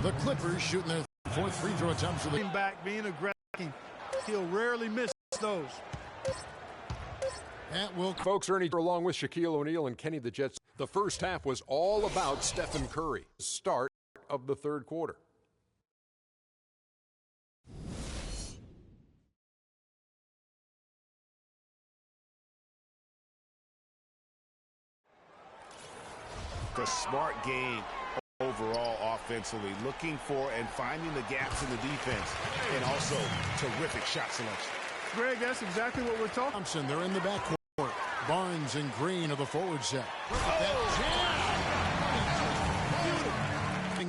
The Clippers shooting their fourth free throw attempts. Back, being aggressive. He'll rarely miss those. That will. Folks, Ernie along with Shaquille O'Neal and Kenny the Jets. The first half was all about Stephen Curry. Start of the third quarter. The smart game overall offensively, looking for and finding the gaps in the defense, and also terrific shot selection. Greg, that's exactly what we're talking. Thompson, they're in the backcourt. Barnes and Green of the forward set.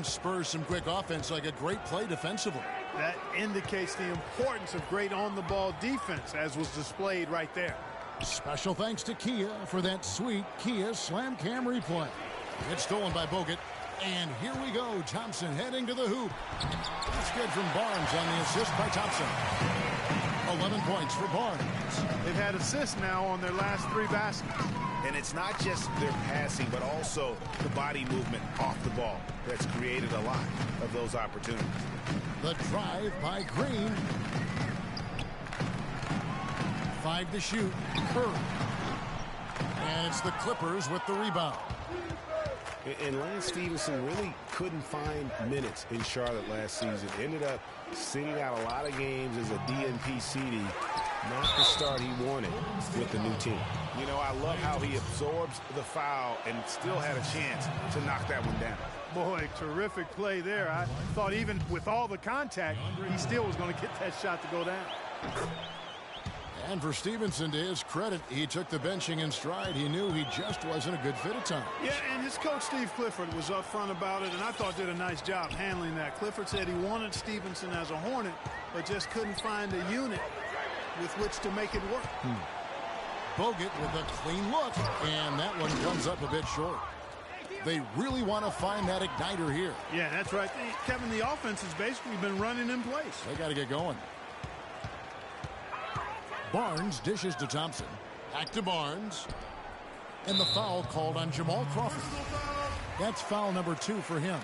Spurs some quick offense, like a great play defensively. That indicates the importance of great on-the-ball defense, as was displayed right there. Special thanks to Kia for that sweet Kia Slam Cam replay. It's stolen by Bogut. And here we go. Thompson heading to the hoop. That's good from Barnes on the assist by Thompson. 11 points for Barnes. They've had assists now on their last 3 baskets. And it's not just their passing, but also the body movement off the ball that's created a lot of those opportunities. The drive by Green. 5 to shoot. Curry. And it's the Clippers with the rebound. And Lance Stevenson really couldn't find minutes in Charlotte last season. Ended up sitting out a lot of games as a DNP CD. Not the start he wanted with the new team. You know, I love how he absorbs the foul and still had a chance to knock that one down. Boy, terrific play there. I thought even with all the contact, he still was going to get that shot to go down. And for Stevenson, to his credit, he took the benching in stride. He knew he just wasn't a good fit at times. Yeah, and his coach, Steve Clifford, was upfront about it, and I thought did a nice job handling that. Clifford said he wanted Stevenson as a Hornet, but just couldn't find a unit with which to make it work. Bogut with a clean look, and that one comes up a bit short. They really want to find that igniter here. Yeah, that's right. Kevin, the offense has basically been running in place. They got to get going. Barnes dishes to Thompson. Back to Barnes. And the foul called on Jamal Crawford. That's foul number 2 for him.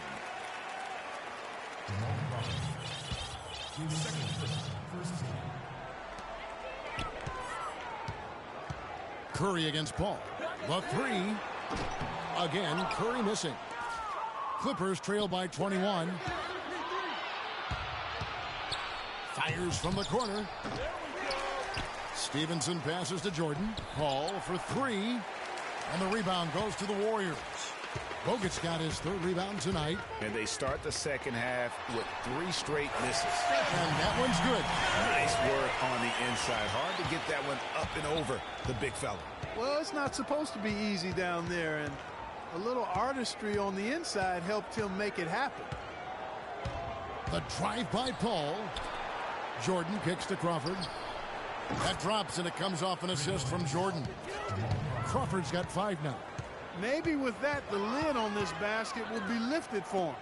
Curry against Paul. The 3. Again, Curry missing. Clippers trail by 21. Fires from the corner. Stevenson passes to Jordan. Paul for 3. And the rebound goes to the Warriors. Bogut's got his 3rd rebound tonight. And they start the second half with 3 straight misses. And that one's good. Nice work on the inside. Hard to get that one up and over the big fella. Well, it's not supposed to be easy down there, and a little artistry on the inside helped him make it happen. The drive by Paul. Jordan kicks to Crawford. That drops, and it comes off an assist from Jordan. Crawford's got 5 now. Maybe with that, the lid on this basket will be lifted for him.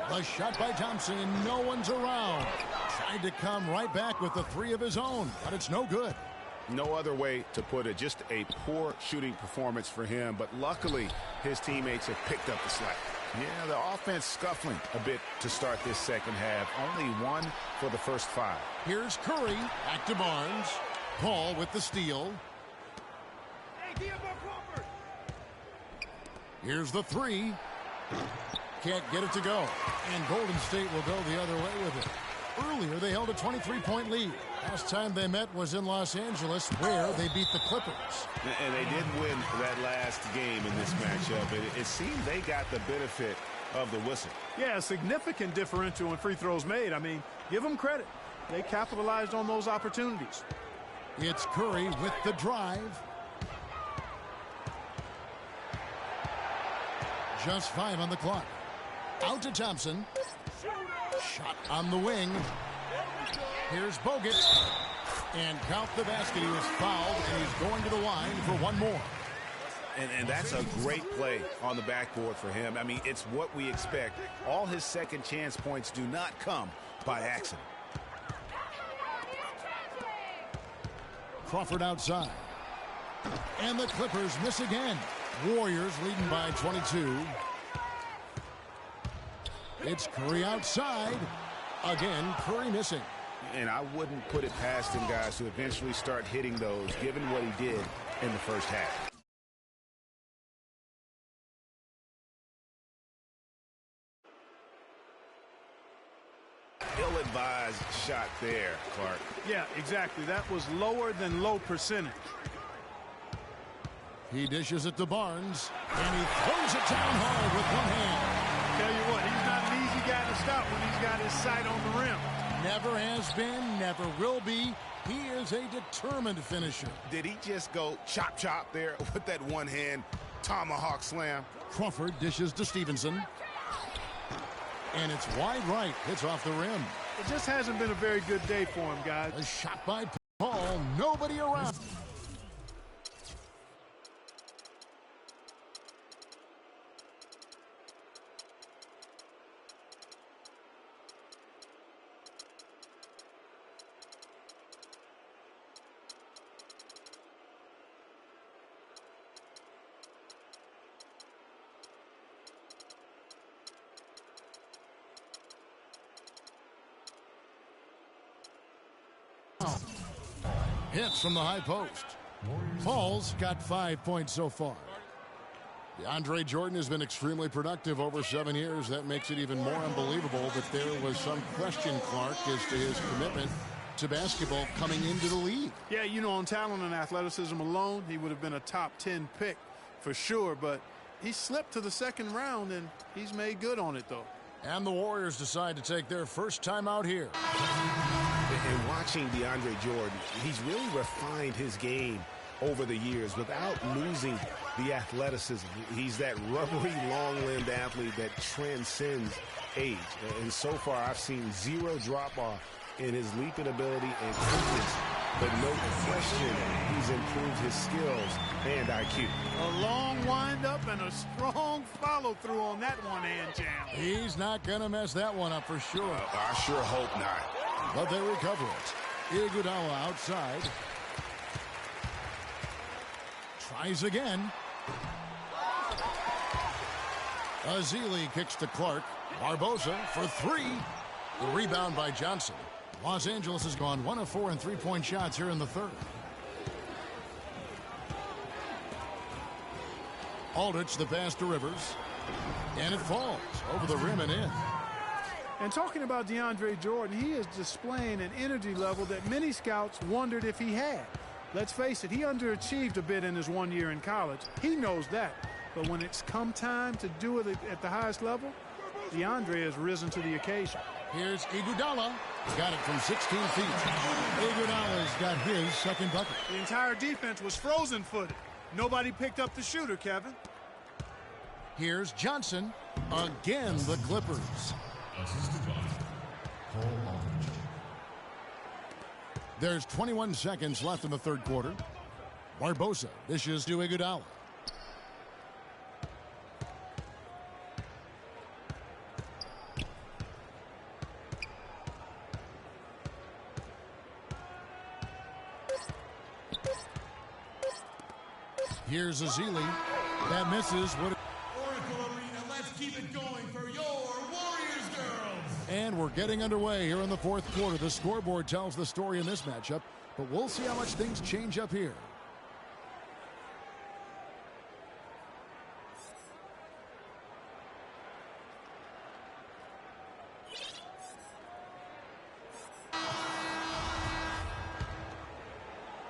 The shot by Thompson, and no one's around. Tried to come right back with the 3 of his own, but it's no good. No other way to put it. Just a poor shooting performance for him, but luckily his teammates have picked up the slack. Yeah, the offense scuffling a bit to start this second half. Only 1 for the first 5. Here's Curry. Back to Barnes. Paul with the steal. Here's the 3. Can't get it to go. And Golden State will go the other way with it. Earlier, they held a 23-point lead. Last time they met was in Los Angeles, where they beat the Clippers. And they did win that last game in this matchup. It seemed they got the benefit of the whistle. Yeah, a significant differential in free throws made. I mean, give them credit. They capitalized on those opportunities. It's Curry with the drive. Just 5 on the clock. Out to Thompson. Shot on the wing. Here's Bogut. And count the basket. He was fouled, and he's going to the line for 1 more. And that's a great play on the backboard for him. I mean, it's what we expect. All his second chance points do not come by accident. Crawford outside. And the Clippers miss again. Warriors leading by 22. It's Curry outside. Again, Curry missing. And I wouldn't put it past him, guys, to eventually start hitting those, given what he did in the first half. Ill-advised shot there, Clark. Yeah, exactly. That was lower than low percentage. He dishes it to Barnes, and he throws it down hard with one hand. Tell you what, he's not an easy guy to stop when he's got his sight on the rim. Never has been, never will be. He is a determined finisher. Did he just go chop there with that one-hand tomahawk slam? Crawford dishes to Stevenson. And it's wide right. Hits off the rim. It just hasn't been a very good day for him, guys. A shot by Paul. Nobody around. Hits from the high post. Paul's got 5 points so far. DeAndre Jordan has been extremely productive over 7 years. That makes it even more unbelievable that there was some question, Clark, as to his commitment to basketball coming into the league. Yeah, you know, on talent and athleticism alone, he would have been a top 10 pick for sure, but he slipped to the second round, and he's made good on it, though. And the Warriors decide to take their first time out here. And watching DeAndre Jordan, he's really refined his game over the years without losing the athleticism. He's that rubbery, long-limbed athlete that transcends age. And so far, I've seen zero drop-off in his leaping ability and quickness. But no question, he's improved his skills and IQ. A long windup and a strong follow-through on that one-hand jam. He's not going to mess that one up for sure. I sure hope not. But they recover it. Iguodala outside. Tries again. Azili kicks to Clark. Barbosa for 3. The rebound by Johnson. Los Angeles has gone 1 of 4 in three-point shots here in the third. Aldridge the pass to Rivers. And it falls over the rim and in. And talking about DeAndre Jordan, he is displaying an energy level that many scouts wondered if he had. Let's face it, he underachieved a bit in his 1 year in college. He knows that. But when it's come time to do it at the highest level, DeAndre has risen to the occasion. Here's Iguodala. Got it from 16 feet. Iguodala's got his second bucket. The entire defense was frozen-footed. Nobody picked up the shooter, Kevin. Here's Johnson. Again, the Clippers. There's 21 seconds left in the third quarter. Barbosa dishes to Iguodala. Here's Azili. That misses. What? Oracle Arena, let's keep it going for your Warriors girls. And we're getting underway here in the fourth quarter. The scoreboard tells the story in this matchup, but we'll see how much things change up here.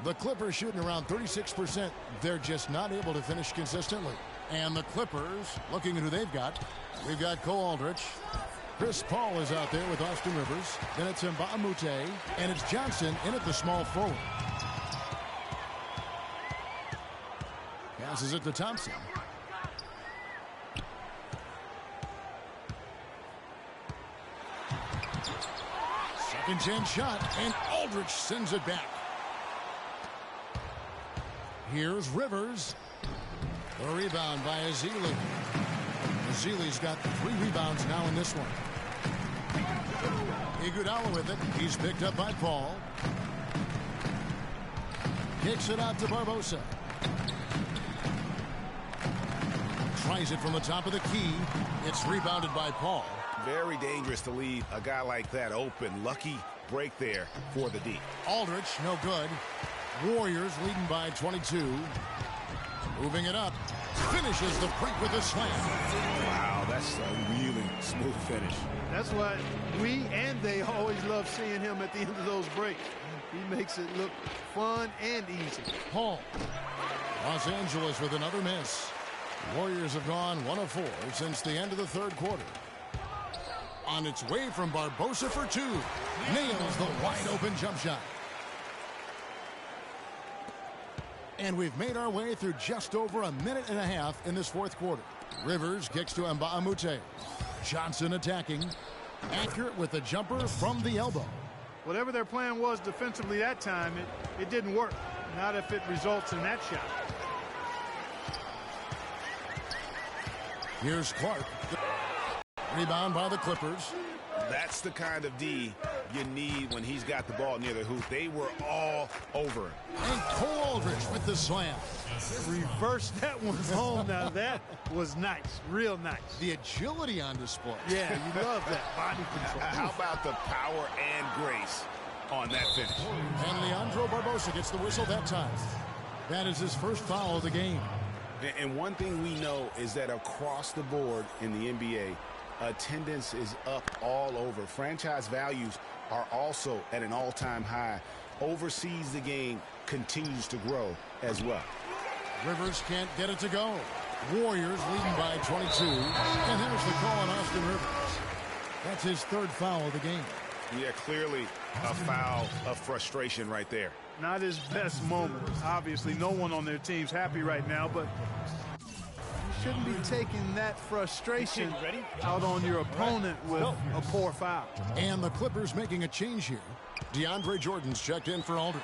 The Clippers shooting around 36%. They're just not able to finish consistently. And the Clippers, looking at who they've got. We've got Cole Aldrich. Chris Paul is out there with Austin Rivers. Then it's Mbah Moute. And it's Johnson in at the small forward. Passes it to Thompson. Second chance shot. And Aldrich sends it back. Here's Rivers. The rebound by Azili. Azili's got 3 rebounds now in this one. Iguodala with it. He's picked up by Paul. Kicks it out to Barbosa. Tries it from the top of the key. It's rebounded by Paul. Very dangerous to leave a guy like that open. Lucky break there for the D. Aldridge, no good. Warriors leading by 22. Moving it up. Finishes the break with a slam. Wow, that's a really smooth finish. That's what we and they always love seeing him at the end of those breaks. He makes it look fun and easy. Paul. Los Angeles with another miss. Warriors have gone 1 of 4 since the end of the third quarter. On its way from Barbosa for 2. Nails the wide open jump shot. And we've made our way through just over a minute and a half in this fourth quarter. Rivers kicks to Mbamute. Johnson attacking. Accurate with the jumper from the elbow. Whatever their plan was defensively that time, it didn't work. Not if it results in that shot. Here's Clark. Rebound by the Clippers. That's the kind of D you need when he's got the ball near the hoop. They were all over him. And Cole Aldridge with the slam. Reverse that one home. Now that was nice. Real nice. The agility on display. Yeah, you love that body control. How about the power and grace on that finish? And Leandro Barbosa gets the whistle that time. That is his first foul of the game. And one thing we know is that across the board in the NBA, attendance is up all over. Franchise values are also at an all-time high. Overseas, the game continues to grow as well. Rivers can't get it to go. Warriors leading by 22. And there's the call on Austin Rivers. That's his third foul of the game. Yeah, clearly a foul of frustration right there. Not his best moment. Obviously, no one on their team's happy right now, but you shouldn't be taking that frustration out on your opponent with a poor foul. And the Clippers making a change here. DeAndre Jordan's checked in for Aldridge.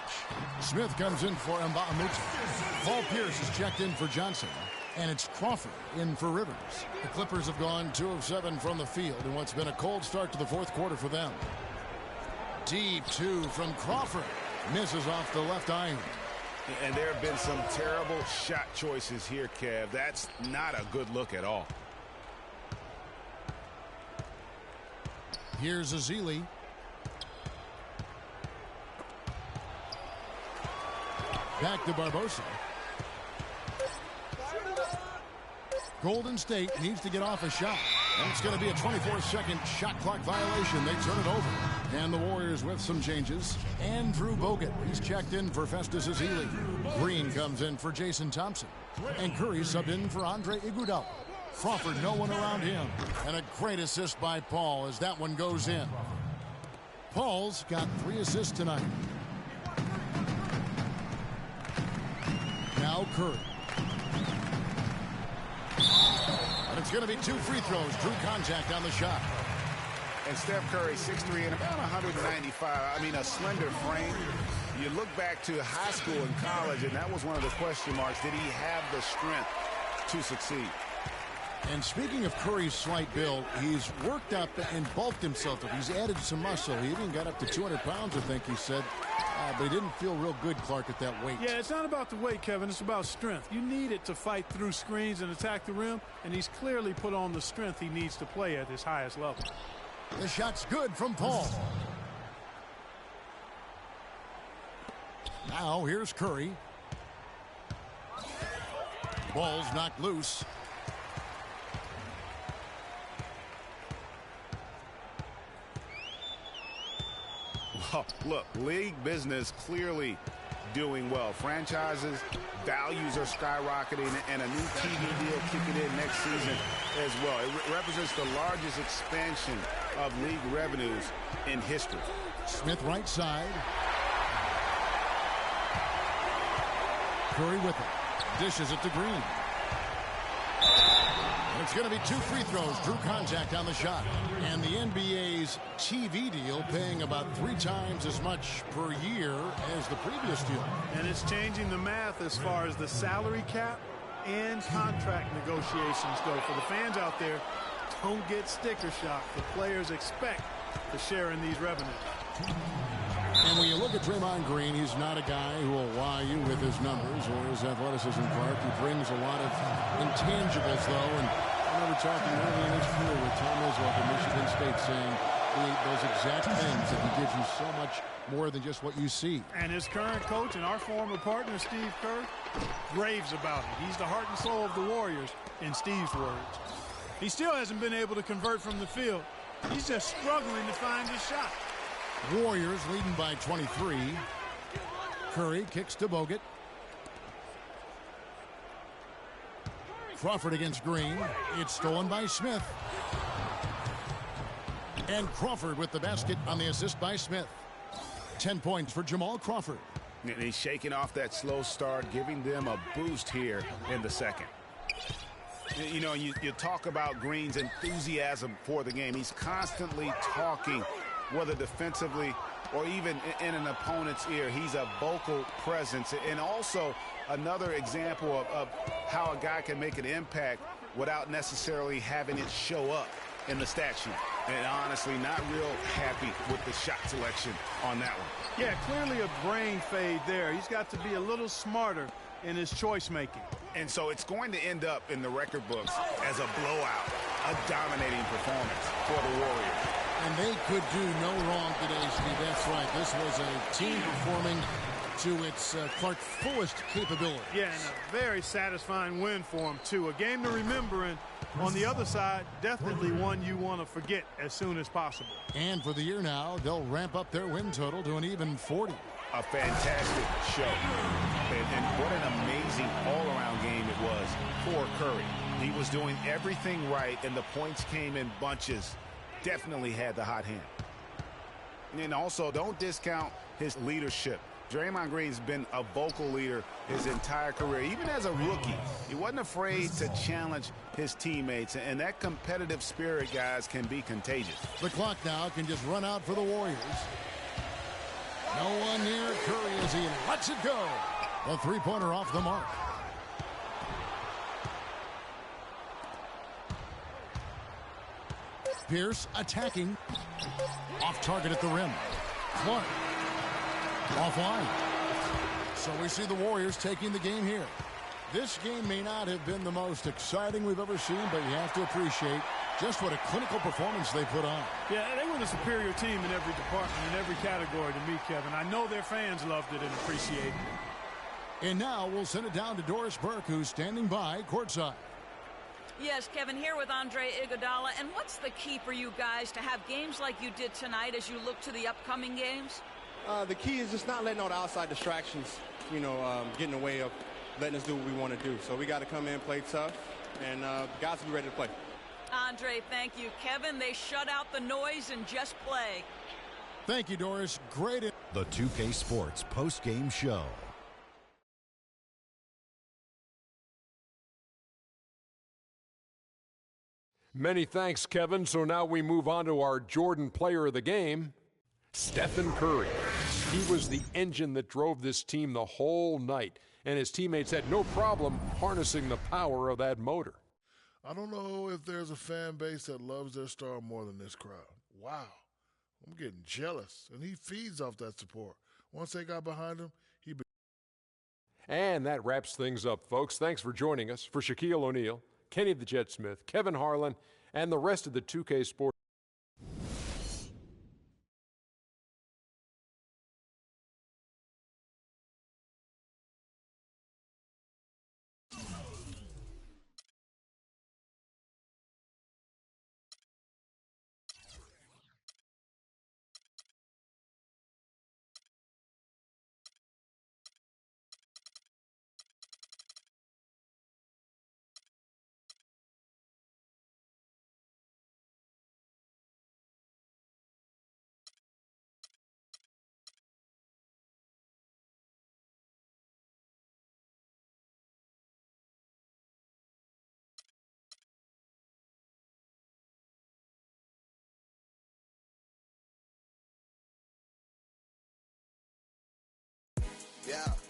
Smith comes in for Mbamute. Paul Pierce is checked in for Johnson. And it's Crawford in for Rivers. The Clippers have gone 2 of 7 from the field in what's been a cold start to the fourth quarter for them. Deep 2 from Crawford. Misses off the left iron. And there have been some terrible shot choices here, Kev. That's not a good look at all. Here's Azili. Back to Barbosa. Golden State needs to get off a shot. And it's going to be a 24-second shot clock violation. They turn it over. And the Warriors with some changes. Andrew Bogut, he's checked in for Festus Ezeli. Green comes in for Jason Thompson. And Curry subbed in for Andre Iguodala. Crawford, no one around him. And a great assist by Paul as that one goes in. Paul's got 3 assists tonight. Now Curry. And it's going to be 2 free throws. Drew contact on the shot. And Steph Curry, 6'3" and about 195. I mean, a slender frame. You look back to high school and college, and that was one of the question marks. Did he have the strength to succeed? And speaking of Curry's slight build, he's worked up and bulked himself up. He's added some muscle. He even got up to 200 pounds, I think he said. But he didn't feel real good, Clark, at that weight. Yeah, it's not about the weight, Kevin. It's about strength. You need it to fight through screens and attack the rim, and he's clearly put on the strength he needs to play at his highest level. The shot's good from Paul. Now here's Curry. Ball's knocked loose. Oh, look, league business clearly doing well. Franchises, values are skyrocketing, and a new TV deal kicking in next season as well. It represents the largest expansion of league revenues in history. Smith right side. Curry with it. Dishes it to Green. And it's going to be 2 free throws. Drew contact on the shot. And the NBA's TV deal paying about 3 times as much per year as the previous deal. And it's changing the math as far as the salary cap and contract negotiations go. For the fans out there, don't get sticker shock. The players expect to share in these revenues. And when you look at Draymond Green, he's not a guy who will wow you with his numbers or his athleticism, Clark. He brings a lot of intangibles, though. And I remember talking early in his career with Tom Izzo at Michigan State saying those exact things, that he gives you so much more than just what you see. And his current coach and our former partner, Steve Kerr, raves about it. He's the heart and soul of the Warriors, in Steve's words. He still hasn't been able to convert from the field. He's just struggling to find his shot. Warriors leading by 23. Curry kicks to Bogut. Crawford against Green. It's stolen by Smith. And Crawford with the basket on the assist by Smith. 10 points for Jamal Crawford. And he's shaking off that slow start, giving them a boost here in the second. You know, you talk about Green's enthusiasm for the game. He's constantly talking, whether defensively or even in an opponent's ear. He's a vocal presence. And also another example of how a guy can make an impact without necessarily having it show up in the stat sheet. And honestly, not real happy with the shot selection on that one. Yeah, clearly a brain fade there. He's got to be a little smarter in his choice making. And so it's going to end up in the record books as a blowout, a dominating performance for the Warriors. And they could do no wrong today, Steve. That's right. This was a team performing to its Clark fullest capability. Yeah, and a very satisfying win for him, too. A game to remember, and on the other side, definitely one you want to forget as soon as possible. And for the year now, they'll ramp up their win total to an even 40. A fantastic show. And what an amazing all-around game it was for Curry. He was doing everything right, and the points came in bunches. Definitely had the hot hand. And also, don't discount his leadership. Draymond Green's been a vocal leader his entire career. Even as a rookie, he wasn't afraid to challenge his teammates. And that competitive spirit, guys, can be contagious. The clock now can just run out for the Warriors. No one near Curry as he lets it go. A three-pointer off the mark. Pierce attacking. Off target at the rim. Clark. Offline. So we see the Warriors taking the game here. This game may not have been the most exciting we've ever seen, but you have to appreciate just what a clinical performance they put on. Yeah, they were the superior team in every department, in every category to me, Kevin. I know their fans loved it and appreciated it. And now we'll send it down to Doris Burke, who's standing by courtside. Yes, Kevin, here with Andre Iguodala. And what's the key for you guys to have games like you did tonight as you look to the upcoming games? The key is just not letting all the outside distractions, get in the way of letting us do what we want to do. So we got to come in, play tough, and guys will be ready to play. Andre, thank you. Kevin, they shut out the noise and just play. Thank you, Doris. Great. The 2K Sports post-game show. Many thanks, Kevin. So now we move on to our Jordan player of the game, Stephen Curry. He was the engine that drove this team the whole night, and his teammates had no problem harnessing the power of that motor. I don't know if there's a fan base that loves their star more than this crowd. Wow. I'm getting jealous, and he feeds off that support. Once they got behind him, And that wraps things up, folks. Thanks for joining us. For Shaquille O'Neal, Kenny the Jet Smith, Kevin Harlan, and the rest of the 2K Sports. Yeah.